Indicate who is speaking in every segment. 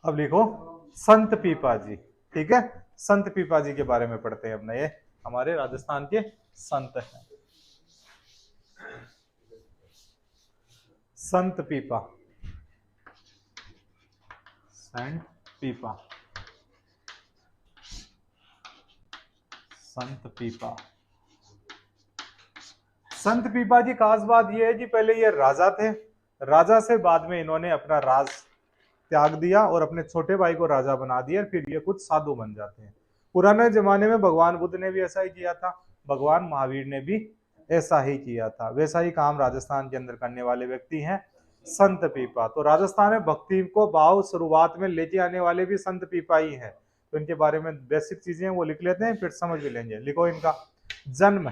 Speaker 1: अब लिखो संत पीपा जी। ठीक है, संत पीपा जी के बारे में पढ़ते हैं अपना। ये हमारे राजस्थान के संत हैं। संत पीपा, सेंट पीपा, संत पीपा। संत पीपा जी खास बात यह है कि पहले ये राजा थे, राजा से बाद में इन्होंने अपना राज त्याग दिया और अपने छोटे भाई को राजा बना दिया, फिर ये खुद साधु बन जाते हैं। पुराने जमाने में भगवान बुद्ध ने भी ऐसा ही किया था, भगवान महावीर ने भी ऐसा ही किया था। वैसा ही काम राजस्थान के अंदर करने वाले व्यक्ति हैं संत पीपा। तो राजस्थान में भक्ति को भाव शुरुआत में लेके आने वाले भी संत पीपा ही हैं। तो इनके बारे में बेसिक चीजें वो लिख लेते हैं, फिर समझ भी लेंगे। लिखो इनका जन्म,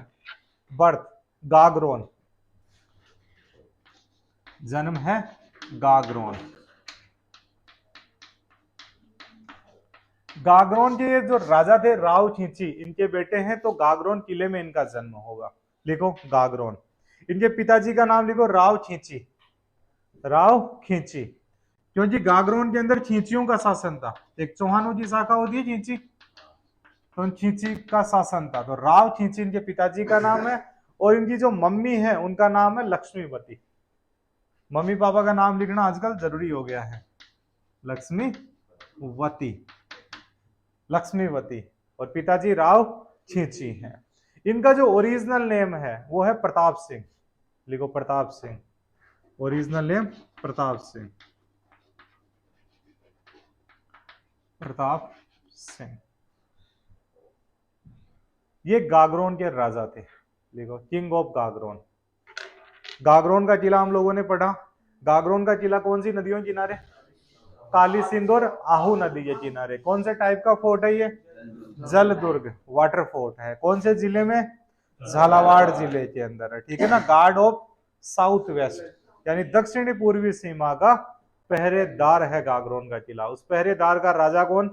Speaker 1: बर्थ गागरोन, जन्म है गागरोन। गागरोन के जो राजा थे राव खींची, इनके बेटे हैं, तो गागरोन किले में इनका जन्म होगा। लिखो गागरोन। इनके पिताजी का नाम लिखो राव खींची, राव खींची। क्योंकि गागरोन के अंदर खींचियों का शासन था, एक चौहानों की शाखा होती है खींची, तो खींची का शासन था। तो राव खींची इनके पिताजी का नाम है, और इनकी जो मम्मी है उनका नाम है लक्ष्मीवती। मम्मी पापा का नाम लिखना आजकल जरूरी हो गया है, लक्ष्मीवती, लक्ष्मीवती। और पिताजी राव खींची हैं। इनका जो ओरिजिनल नेम है वो है प्रताप सिंह। लिखो प्रताप सिंह, ओरिजिनल नेम प्रताप सिंह, प्रताप सिंह। ये गागरोन के राजा थे। लिखो किंग ऑफ गागरोन। गागरोन का किला हम लोगों ने पढ़ा। गागरोन का किला कौन सी नदियों के किनारे? काली सिंध और आहू नदी के किनारे। कौन से टाइप का फोर्ट है ये? जल दुर्ग, वाटर फोर्ट है। कौन से जिले में? झालावाड़ जिले के अंदर है। ठीक है ना। गार्ड ऑफ साउथ वेस्ट, यानी दक्षिणी पूर्वी सीमा का पहरेदार है गागरोन का किला। उस पहरेदार का राजा कौन?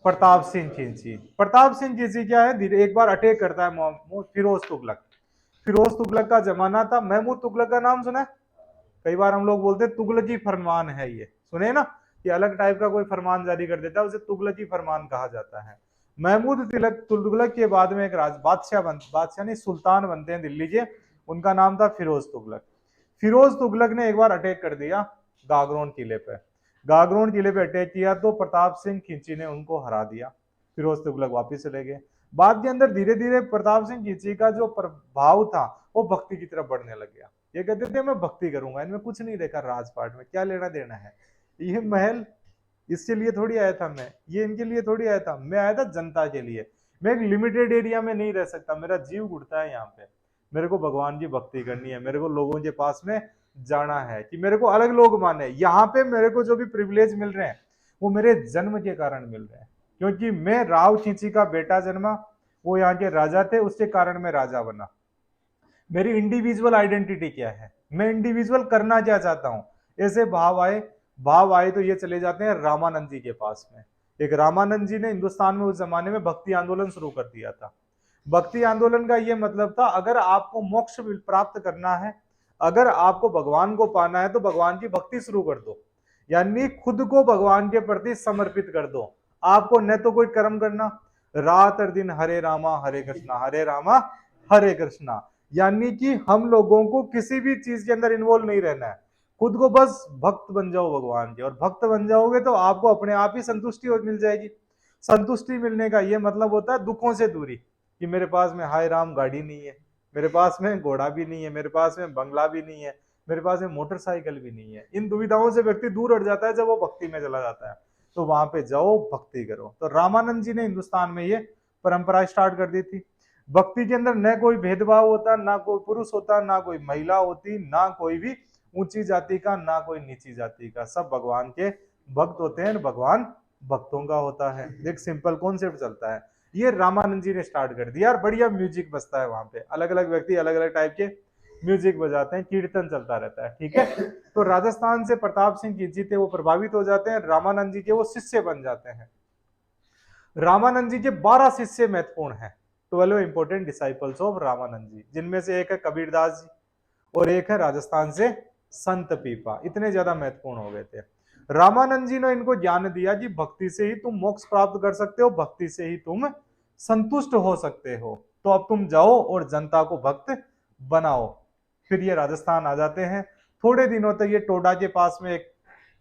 Speaker 1: प्रताप सिंह खिलजी। प्रताप सिंह खिलजी क्या है, एक बार अटैक करता है फिरोज तुगलक। फिरोज तुगलक का जमाना था। महमूद तुगलक का नाम सुना है? कई बार हम लोग बोलते हैं तुगलकी फरमान है ये, सुने ना, कि अलग टाइप का कोई फरमान जारी कर देता है, उसे तुगलकी फरमान कहा जाता है। महमूद तुगलक के बाद में एक बादशाह नहीं, सुल्तान बनते हैं दिल्ली के, उनका नाम था फिरोज तुगलक। फिरोज तुगलक ने एक बार अटैक कर दिया गागरोन किले पे। गागरोन किले पे अटैक किया तो प्रताप सिंह खिंची ने उनको हरा दिया। फिरोज तुगलक वापिस चले गए। बाद के अंदर धीरे धीरे प्रताप सिंह खिंची का जो प्रभाव था वो भक्ति की तरफ बढ़ने लग गया। ये कहते थे मैं भक्ति करूंगा, इनमें कुछ नहीं देखा राजपाट में, क्या लेना देना है, ये महल इसके लिए थोड़ी आया था मैं, ये इनके लिए थोड़ी आया था, मैं आया था जनता के लिए। मैं एक लिमिटेड एरिया में नहीं रह सकता, मेरा जीव घुटता है यहाँ पे। मेरे को भगवान की भक्ति करनी है, मेरे को लोगों के पास में जाना है कि मेरे को अलग लोग माने। यहाँ पे मेरे को जो भी प्रिविलेज मिल रहे हैं वो मेरे जन्म के कारण मिल रहे हैं, क्योंकि मैं राव खींची का बेटा जन्मा, वो यहाँ के राजा थे, उसके कारण मैं राजा बना। मेरी इंडिविजुअल आइडेंटिटी क्या है, मैं इंडिविजुअल करना क्या चाहता हूं, ऐसे भाव आए तो ये चले जाते हैं रामानंद जी के पास में। एक रामानंद जी ने हिंदुस्तान में उस जमाने में भक्ति आंदोलन शुरू कर दिया था। भक्ति आंदोलन का ये मतलब था, अगर आपको मोक्ष प्राप्त करना है, अगर आपको भगवान को पाना है, तो भगवान की भक्ति शुरू कर दो, यानी खुद को भगवान के प्रति समर्पित कर दो। आपको न तो कोई कर्म करना, रात और दिन हरे रामा हरे कृष्णा, हरे रामा हरे कृष्णा, यानी कि हम लोगों को किसी भी चीज के अंदर इन्वॉल्व नहीं रहना है। खुद को बस भक्त बन जाओ भगवान के, और भक्त बन जाओगे तो आपको अपने आप ही संतुष्टि मिल जाएगी। संतुष्टि मिलने का ये मतलब होता है दुखों से दूरी, कि मेरे पास में हाय राम गाड़ी नहीं है, मेरे पास में घोड़ा भी नहीं है, मेरे पास में बंगला भी नहीं है, मेरे पास में मोटरसाइकिल भी नहीं है। इन दुविधाओं से व्यक्ति दूर हट जाता है जब वो भक्ति में चला जाता है। तो वहां पे जाओ, भक्ति करो। तो रामानंद जी ने हिंदुस्तान में ये परंपरा स्टार्ट कर दी थी। भक्ति के अंदर न कोई भेदभाव होता, ना कोई पुरुष होता, ना कोई महिला होती, ना कोई भी ऊंची जाति का, ना कोई नीची जाति का, सब भगवान के भक्त होते हैं, भगवान भक्तों का होता है। एक सिंपल कॉन्सेप्ट चलता है। ये रामानंद जी ने स्टार्ट कर दिया, और बढ़िया म्यूजिक बजता है वहां पे, अलग अलग व्यक्ति अलग अलग टाइप के म्यूजिक बजाते हैं, कीर्तन चलता रहता है। ठीक है। तो राजस्थान से प्रताप सिंह जी थे, वो प्रभावित हो जाते हैं, रामानंद जी के वो शिष्य बन जाते हैं। रामानंद जी के 12 शिष्य महत्वपूर्ण हैं, 12 इंपोर्टेंट डिसाइपल्स ऑफ रामानंद जी, जिनमें से एक है कबीरदास जी और एक है राजस्थान से संत पीपा। इतने ज्यादा महत्वपूर्ण हो गए थे। रामानंद जी ने इनको ज्ञान दिया जी भक्ति से ही तुम मोक्ष प्राप्त कर सकते हो, भक्ति से ही तुम संतुष्ट हो सकते हो, तो अब तुम जाओ और जनता को भक्त बनाओ। फिर ये राजस्थान आ जाते हैं। थोड़े दिनों तक ये टोडा के पास में एक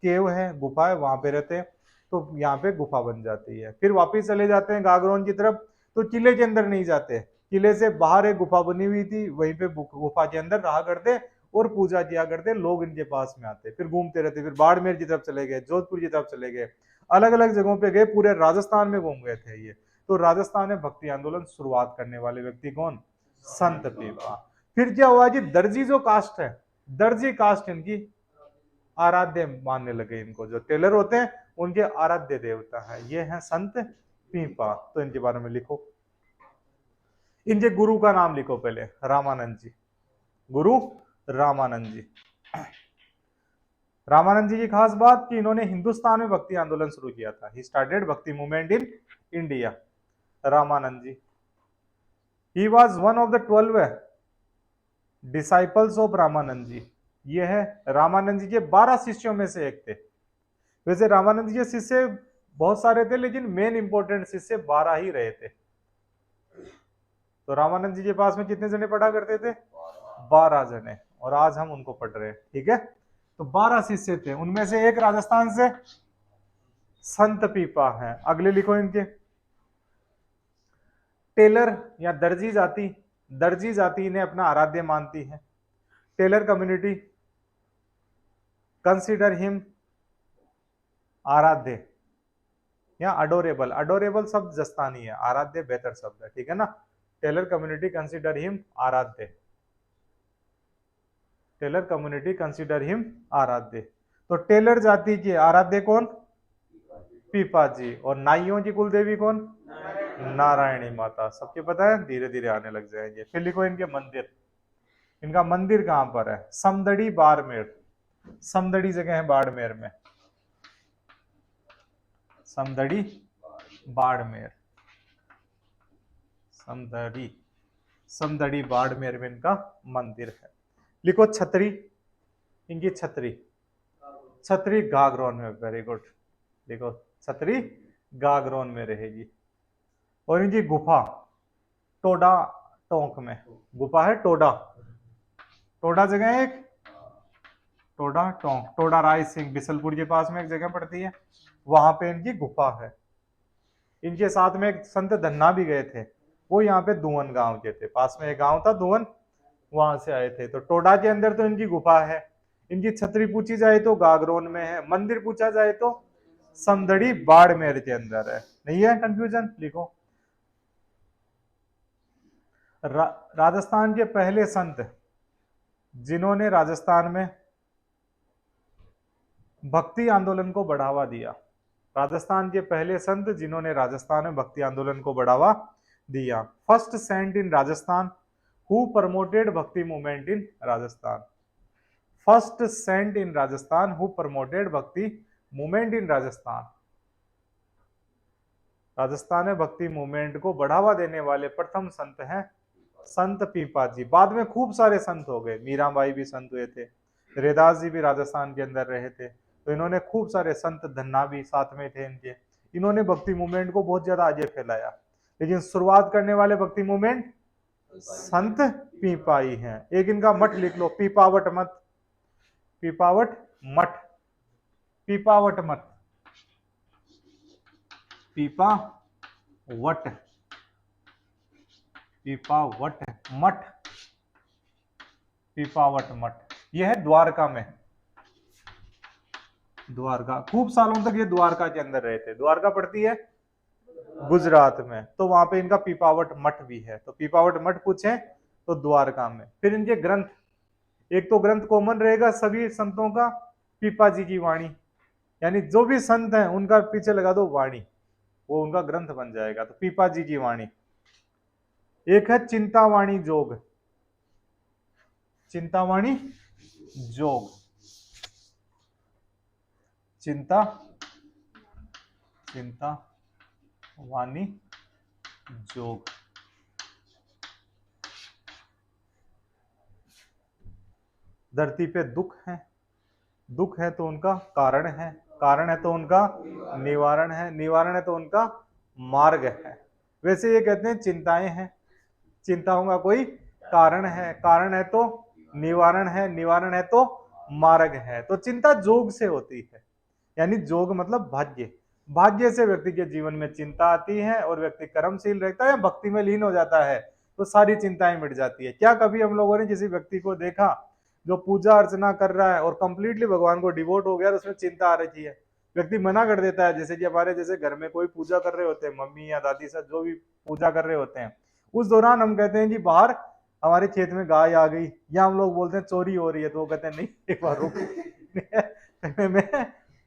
Speaker 1: केव है, गुफा है, वहां पे रहते हैं। तो यहाँ पे गुफा बन जाती है। फिर वापिस चले जाते हैं गागरोन की तरफ। तो किले के अंदर नहीं जाते, किले से बाहर एक गुफा बनी हुई थी, वहीं पे गुफा के अंदर रहा करते और पूजा किया करते। लोग इनके पास में आते, फिर घूमते रहते। फिर बाड़मेर की तरफ चले गए, जोधपुर की तरफ चले गए, अलग अलग जगहों पे गए, पूरे राजस्थान में घूम गए थे ये। तो राजस्थान में भक्ति आंदोलन शुरुआत करने वाले व्यक्ति कौन? संत पीपा। फिर क्या हुआ जी, दर्जी जो कास्ट है, दर्जी कास्ट इनकी आराध्य मानने लगे इनको। जो टेलर होते हैं उनके आराध्य देवता है ये है संत पीपा। तो इनके बारे में लिखो। इनके गुरु का नाम लिखो पहले, रामानंद जी। गुरु रामानंद जी। रामानंद जी की खास बात कि इन्होंने हिंदुस्तान में भक्ति आंदोलन शुरू किया था। He started bhakti movement in India. Ramanand ji, he was one of the 12 disciples of Ramanand ji. ये है रामानंद जी के 12 शिष्यों में से एक थे। वैसे रामानंद जी के शिष्य बहुत सारे थे, लेकिन मेन इंपॉर्टेंट शिष्य 12 ही रहे थे। तो रामानंद जी के पास में कितने जने पढ़ा करते थे? 12 जने। और आज हम उनको पढ़ रहे हैं, ठीक है। तो 12 शिष्य थे, उनमें से एक राजस्थान से संत पीपा है। अगले लिखो इनके। टेलर या दर्जी जाति, दर्जी जाति इन्हें अपना आराध्य मानती है। टेलर कम्युनिटी कंसिडर हिम आराध्य या अडोरेबल। अडोरेबल शब्द जस्तानी है, आराध्य बेहतर शब्द है, ठीक है ना। टेलर कम्युनिटी कंसिडर हिम आराध्य। टेलर कम्युनिटी कंसिडर हिम आराध्य। तो टेलर जाति के आराध्य कौन? पीपा जी। और नाइयों की कुलदेवी कौन? नारायणी माता। सबके पता है, धीरे धीरे आने लग जाएंगे। फिर लिखो इनके मंदिर। इनका मंदिर कहां पर है? समदड़ी बाड़मेर। समदड़ी जगह है बाड़मेर में, समदड़ी बाड़मेर। समदड़ी, समदड़ी बाड़मेर में इनका मंदिर है। लिखो छतरी। इनकी छतरी, छतरी गागरोन में। Very good. देखो छतरी गागरोन में रहेगी। और इनकी गुफा टोडा टोंक में। गुफा है टोडा, टोडा जगह है एक, टोडा टोंक। टोडा राय सिंह बिसलपुर के पास में एक जगह पड़ती है, वहां पे इनकी गुफा है। इनके साथ में एक संत धन्ना भी गए थे, वो यहाँ पे दुवन गांव के थे। पास में एक गांव था दुवन, वहां से आए थे। तो टोडा के अंदर तो इनकी गुफा है। इनकी छतरी पूछी जाए तो गागरोन में है। मंदिर पूछा जाए तो समदड़ी बाड़मेर के अंदर है। नहीं है कंफ्यूजन? लिखो। राजस्थान के पहले संत जिन्होंने राजस्थान में भक्ति आंदोलन को बढ़ावा दिया। राजस्थान के पहले संत जिन्होंने राजस्थान में भक्ति आंदोलन को बढ़ावा दिया। First saint in Rajasthan who promoted bhakti movement in Rajasthan. First saint in Rajasthan who promoted bhakti movement in Rajasthan. Rajasthan में भक्ति मूवमेंट को बढ़ावा देने वाले प्रथम संत हैं संत पीपा जी। बाद में खूब सारे संत हो गए, मीराबाई भी संत हुए थे, रेदास जी भी राजस्थान के अंदर रहे थे। तो इन्होंने खूब सारे संत, धन्ना भी साथ में थे इनके। इन्होंने भक्ति मूवमेंट को बहुत ज्यादा आगे फैलाया। लेकिन शुरुआत करने वाले भक्ति मूवमेंट संत पीपा ही हैं। एक इनका मठ लिख लो, पीपावट मठ। पीपावट मठ, पीपावट मठ, पीपावट, पीपावट मठ, पीपावट मठ। यह है द्वारका में। द्वारका, खूब सालों तक ये द्वारका के अंदर रहे थे। द्वारका पड़ती है गुजरात में, तो वहां पे इनका पीपावट मठ भी है। तो पीपावट मठ पूछे तो द्वारका में। फिर इनके ग्रंथ, एक तो ग्रंथ कॉमन रहेगा सभी संतों का, पीपा जी की वाणी। यानी जो भी संत हैं उनका पीछे लगा दो वाणी, वो उनका ग्रंथ बन जाएगा। तो पीपा जी की वाणी। एक है चिंतावाणी जोग, चिंतावाणी जोग, चिंता, चिंता वाणी जोग। धरती पे दुख है, दुख है तो उनका कारण है, कारण है तो उनका निवारण है, निवारण है तो उनका मार्ग है। वैसे ये कहते हैं चिंताएं हैं, चिंताओं का कोई कारण है तो निवारण है, निवारण है तो मार्ग है। तो चिंता जोग से होती है, यानी जोग मतलब भाग्य, भाग्य से व्यक्ति के जीवन में चिंता आती है और व्यक्ति कर्मशील रहता है, भक्ति में लीन हो जाता है तो सारी चिंताएं मिट जाती है। क्या कभी हम लोगों ने किसी व्यक्ति को देखा जो पूजा अर्चना कर रहा है और कंप्लीटली भगवान को डिवोट हो गया और उसमें चिंता आ रही है, व्यक्ति मना कर देता है। जैसे कि हमारे जैसे घर में कोई पूजा कर रहे होते हैं, मम्मी या दादी साहब जो भी पूजा कर रहे होते हैं, उस दौरान हम कहते हैं जी बाहर हमारे खेत में गाय आ गई, या हम लोग बोलते हैं चोरी हो रही है, तो वो कहते हैं नहीं एक बार रुक मैं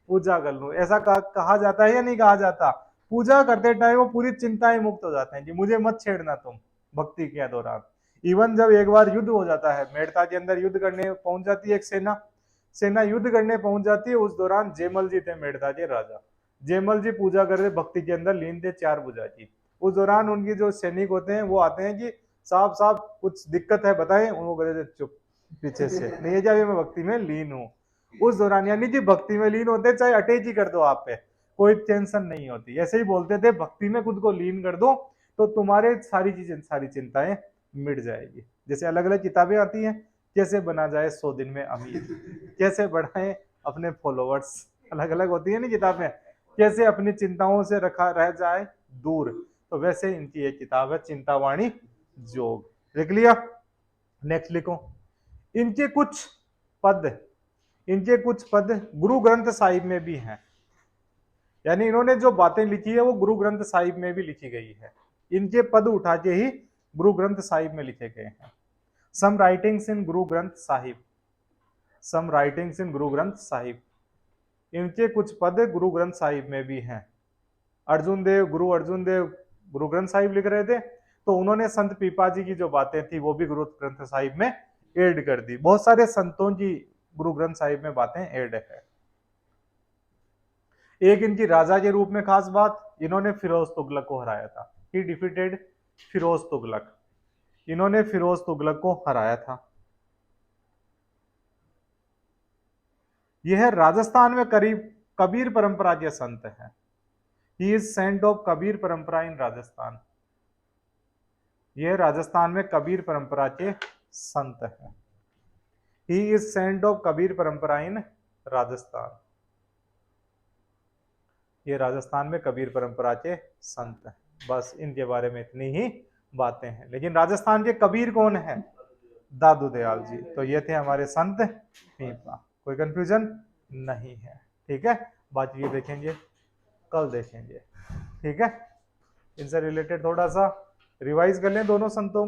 Speaker 1: पूजा कर लूं। ऐसा कहा जाता है या नहीं कहा जाता? पूजा करते टाइम वो पूरी चिंताएं मुक्त हो जाते हैं जी, मुझे मत छेड़ना तुम भक्ति के दौरान। इवन जब एक बार युद्ध हो जाता है, मेड़ता के अंदर युद्ध करने पहुंच जाती है एक सेना युद्ध करने पहुंच जाती है, उस दौरान जयमल जी थे मेड़ता के राजा, जयमल जी पूजा कर रहे, भक्ति के अंदर लीन थे 4 भुजा की। उस दौरान उनकी जो सैनिक होते हैं वो आते हैं कि साहब साहब कुछ दिक्कत है बताएं, उनको कहते थे चुप पीछे से, नहीं जब मैं भक्ति में लीन हूँ। उस दौरान यानी कि भक्ति में लीन होते, चाहे अटैच ही कर दो आप पे, कोई टेंशन नहीं होती। ऐसे ही बोलते थे भक्ति में खुद को लीन कर दो तो तुम्हारे सारी चीजें सारी चिंताएं मिट जाएगी। जैसे अलग अलग किताबें आती हैं, कैसे बना जाए 100 दिन में अमीर, कैसे बढ़ाएं अपने फॉलोवर्स, अलग अलग होती है ना किताबें, कैसे अपनी चिंताओं से रखा रह जाए दूर। तो वैसे इनकी एक किताब है चिंतावाणी जोग, लिख लिया। नेक्स्ट लिखो, इनके कुछ पद, इनके कुछ पद गुरु ग्रंथ साहिब में भी हैं, यानी इन्होंने जो बातें लिखी है वो गुरु ग्रंथ साहिब में भी लिखी गई है। इनके पद उठा के ही गुरु ग्रंथ साहिब में लिखे गए हैं। सम राइटिंग्स इन गुरु ग्रंथ साहिब, सम राइटिंग्स इन गुरु ग्रंथ साहिब, इनके कुछ पद गुरु ग्रंथ साहिब में भी हैं। अर्जुन देव, गुरु अर्जुन देव गुरु ग्रंथ साहिब लिख रहे थे, तो उन्होंने संत पीपा जी की जो बातें थी वो भी गुरु ग्रंथ साहिब में ऐड कर दी। बहुत सारे संतों की गुरु ग्रंथ साहिब में बातें ऐड है। एक इनकी राजा के रूप में खास बात, इन्होंने फिरोज तुगलक को हराया था। ही डिफीटेड फिरोज तुगलक, इन्होंने फिरोज तुगलक को हराया था। यह राजस्थान में करीब कबीर परंपरा के संत हैं। He is saint of Kabir parampara in Rajasthan, यह राजस्थान में कबीर परंपरा के संत हैं। He is saint of Kabir parampara in Rajasthan, ये राजस्थान में कबीर परंपरा के संत हैं। बस इनके बारे में इतनी ही बातें हैं। लेकिन राजस्थान के कबीर कौन है? दादू दयाल जी। तो ये थे हमारे संत पीपा, कोई कंफ्यूजन नहीं है। ठीक है, बाकी ये देखेंगे कल देखेंगे। ठीक है, इनसे रिलेटेड थोड़ा सा रिवाइज कर लें दोनों संतों